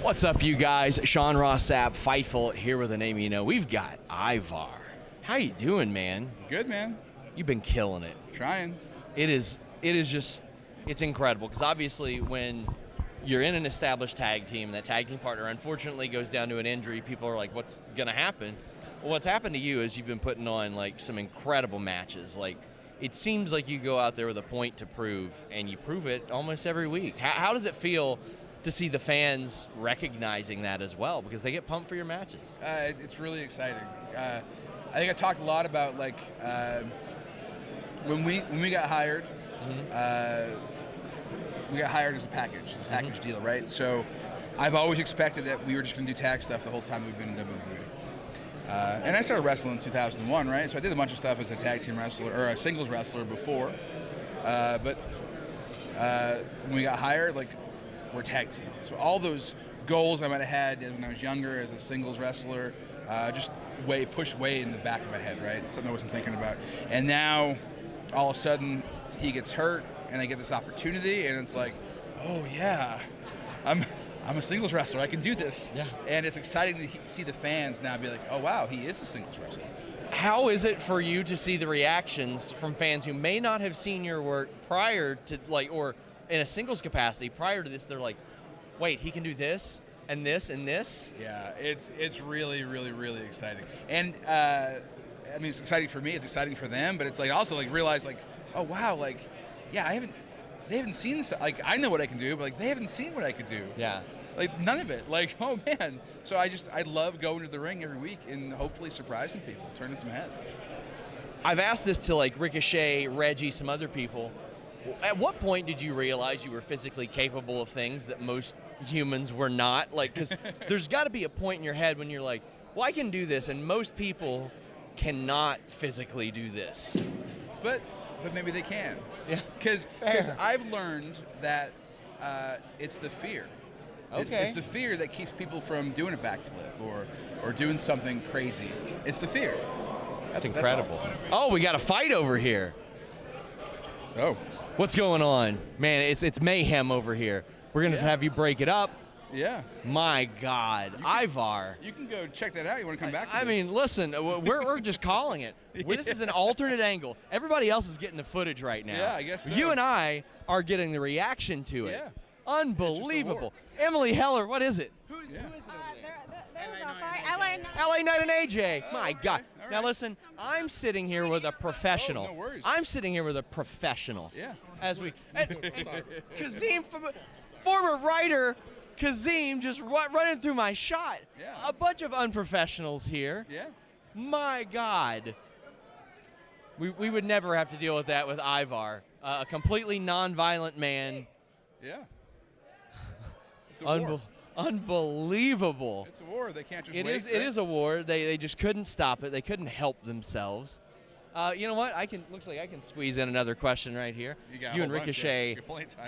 What's up, you guys? Sean Ross Sapp, Fightful, here with a name you know. We've got Ivar. How you doing, man? Good, man. You've been killing it. Trying. It's incredible, because obviously when you're in an established tag team, and that tag team partner unfortunately goes down to an injury, people are like, what's going to happen? Well, what's happened to you is you've been putting on like some incredible matches. Like, it seems like you go out there with a point to prove, and you prove it almost every week. How does it feel to see the fans recognizing that as well, because they get pumped for your matches? It's really exciting. I think I talked a lot about when we got hired. We got hired as a package, deal, right? So I've always expected that we were just going to do tag stuff the whole time we've been in WWE. And I started wrestling in 2001, right? So I did a bunch of stuff as a tag team wrestler or a singles wrestler before. But when we got hired, we're tag team. So all those goals I might have had when I was younger as a singles wrestler, just pushed way in the back of my head, right? Something I wasn't thinking about. And now, all of a sudden, he gets hurt, and I get this opportunity, and it's like, oh yeah, I'm a singles wrestler. I can do this. Yeah. And it's exciting to see the fans now be like, oh wow, he is a singles wrestler. How is it for you to see the reactions from fans who may not have seen your work prior to, or in a singles capacity prior to this? They're like, wait, he can do this and this and this? Yeah, it's really, really, really exciting. And it's exciting for me, it's exciting for them, but it's also realize oh wow, yeah, they haven't seen this. I know what I can do, but they haven't seen what I could do. Yeah. None of it. Oh man. So I love going to the ring every week and hopefully surprising people, turning some heads. I've asked this to Ricochet, Reggie, some other people. At what point did you realize you were physically capable of things that most humans were not? Because there's got to be a point in your head when you're like, well, I can do this, and most people cannot physically do this. But maybe they can. Yeah. Because I've learned that it's the fear. Okay. It's the fear that keeps people from doing a backflip or doing something crazy. It's the fear. That's incredible. Oh, we got a fight over here. Oh. What's going on? Man, it's mayhem over here. We're going to have you break it up. Yeah. My God. Ivar. You can go check that out. You want to come back to this? I mean, listen, we're just calling it. Yeah. This is an alternate angle. Everybody else is getting the footage right now. Yeah, I guess so. You and I are getting the reaction to it. Yeah. Unbelievable. Emily Heller, what is it? Who is it over there? LA Knight and AJ. My God. Right. Now listen, I'm sitting here with a professional. Oh, no worries. I'm sitting here with a professional. Yeah. Kazim, former writer Kazim, just running through my shot. Yeah. A bunch of unprofessionals here. Yeah. My God. We would never have to deal with that with Ivar, a completely non-violent man. Yeah. It's a war. Unbelievable. It's a war. They can't just wait. It is a war. They just couldn't stop it. They couldn't help themselves. You know what? Looks like I can squeeze in another question right here. You and Ricochet.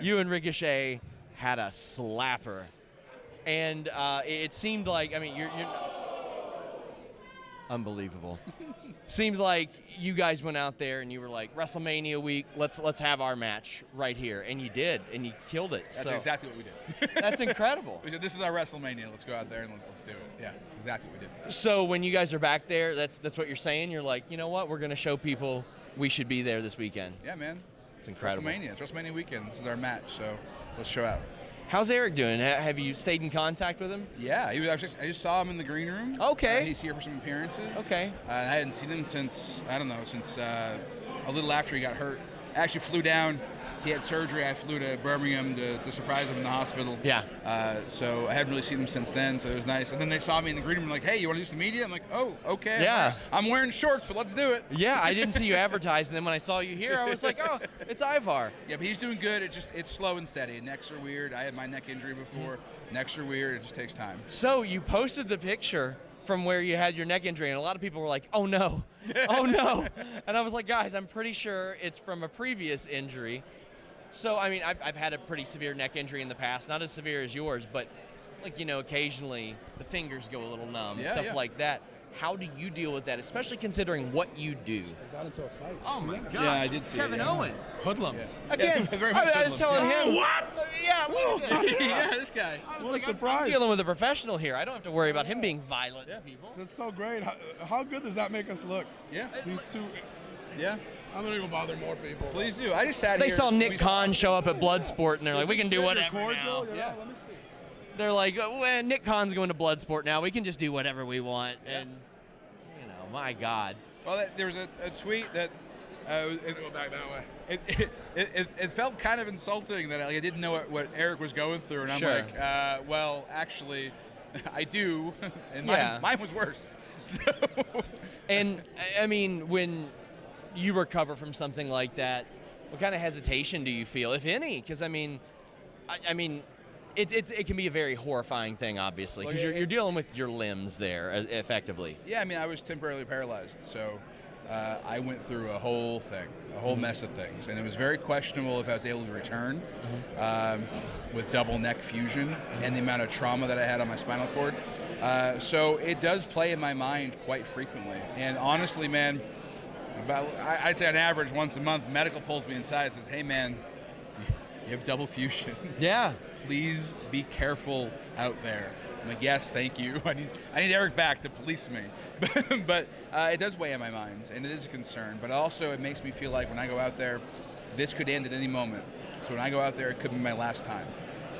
You and Ricochet had a slapper, and it seemed like you're unbelievable. Seems like you guys went out there and you were like, WrestleMania week, let's have our match right here, and you did, and you killed it. That's exactly what we did. That's incredible. We said, this is our WrestleMania. Let's go out there and let's do it. Yeah, exactly what we did. So when you guys are back there, that's what you're saying. You're like, you know what? We're going to show people we should be there this weekend. Yeah, man. It's incredible. It's WrestleMania weekend. This is our match, so let's show out. How's Eric doing? Have you stayed in contact with him? Yeah, I just saw him in the green room. Okay. He's here for some appearances. Okay. I hadn't seen him since a little after he got hurt. I actually flew down. He had surgery. I flew to Birmingham to surprise him in the hospital. Yeah. So I haven't really seen him since then, so it was nice. And then they saw me in the green room, like, hey, you want to do some media? I'm like, oh, okay. Yeah. I'm wearing shorts, but let's do it. Yeah, I didn't see you advertised, and then when I saw you here, I was like, oh, it's Ivar. Yeah, but he's doing good. It's slow and steady. Necks are weird. I had my neck injury before. Necks are weird. It just takes time. So you posted the picture from where you had your neck injury, and a lot of people were like, oh no, oh no. And I was like, guys, I'm pretty sure it's from a previous injury. So, I've had a pretty severe neck injury in the past, not as severe as yours, but occasionally the fingers go a little numb, stuff like that. How do you deal with that, especially considering what you do? They got into a fight. Oh my gosh. Yeah, I did see it, Kevin yeah. Owens. Hoodlums. Again, Yeah, very much I was telling hoodlums, him. What? Yeah, look at this. yeah, this guy. I was What a like, surprise. I'm dealing with a professional here. I don't have to worry about him being violent to people. That's so great. How good does that make us look? Yeah, These two. yeah. I'm gonna go bother more people. Please do. I just sat They here. saw Nick Khan show up at Bloodsport, and they're like, we can do whatever cordial, now. Yeah. Let me see. They're like, well, Nick Khan's going to Bloodsport now. We can just do whatever we want. And, you know, my God. Well, there was a tweet that Go back that way. it felt kind of insulting that I didn't know what Eric was going through, and I'm Sure. like, well, actually, I do, and Yeah. mine was worse. So. And, I mean, when you recover from something like that, what kind of hesitation do you feel, if any? Because, I mean, it can be a very horrifying thing, obviously, because Well, you're dealing with your limbs there, effectively. Yeah, I mean, I was temporarily paralyzed, so I went through a whole thing, a whole mess of things, and it was very questionable if I was able to return with double neck fusion and the amount of trauma that I had on my spinal cord. So it does play in my mind quite frequently, and honestly, man, I'd say on average once a month, medical pulls me inside and says, hey, man, you have double fusion. Yeah. Please be careful out there. I'm like, yes, thank you. I need Eric back to police me. But it does weigh on my mind, and it is a concern. But also, it makes me feel like when I go out there, this could end at any moment. So when I go out there, it could be my last time.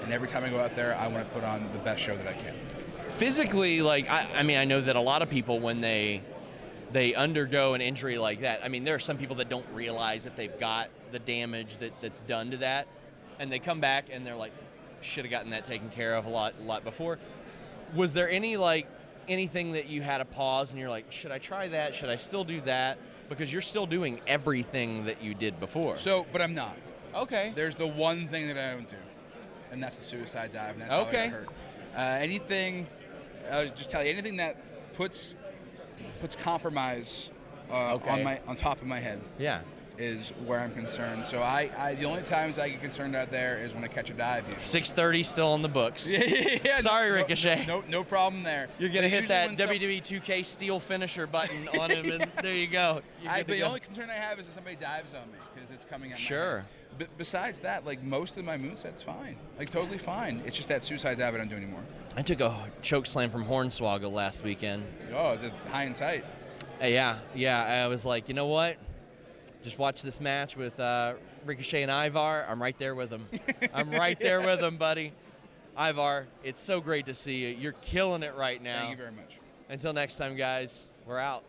And every time I go out there, I want to put on the best show that I can. Physically, like, I mean, I know that a lot of people, when they undergo an injury like that, I mean, there are some people that don't realize that they've got the damage that's done to that, and they come back and they're like, should have gotten that taken care of a lot before. Was there anything that you had to pause and you're like, should I try that? Should I still do that? Because you're still doing everything that you did before. So, but I'm not. Okay. There's the one thing that I don't do, and that's the suicide dive, and that's how I got hurt. Anything, I'll just tell you, anything that puts compromise on top of my head. Yeah. Is where I'm concerned. So I the only times I get concerned out there is when I catch a dive. 6:30 still on the books. Yeah, Sorry, Ricochet. No problem there. You're gonna hit that usually when WWE 2K steel finisher button on him, and there you go. But the only concern I have is if somebody dives on me because it's coming at my Sure. head. Besides that, like, most of my moveset's fine, like totally fine. It's just that suicide dive I don't do anymore. I took a choke slam from Hornswoggle last weekend. Oh, the high and tight. Yeah. I was like, you know what? Just watch this match with Ricochet and Ivar. I'm right there with them. I'm right there with them, buddy. Ivar, it's so great to see you. You're killing it right now. Thank you very much. Until next time, guys, we're out.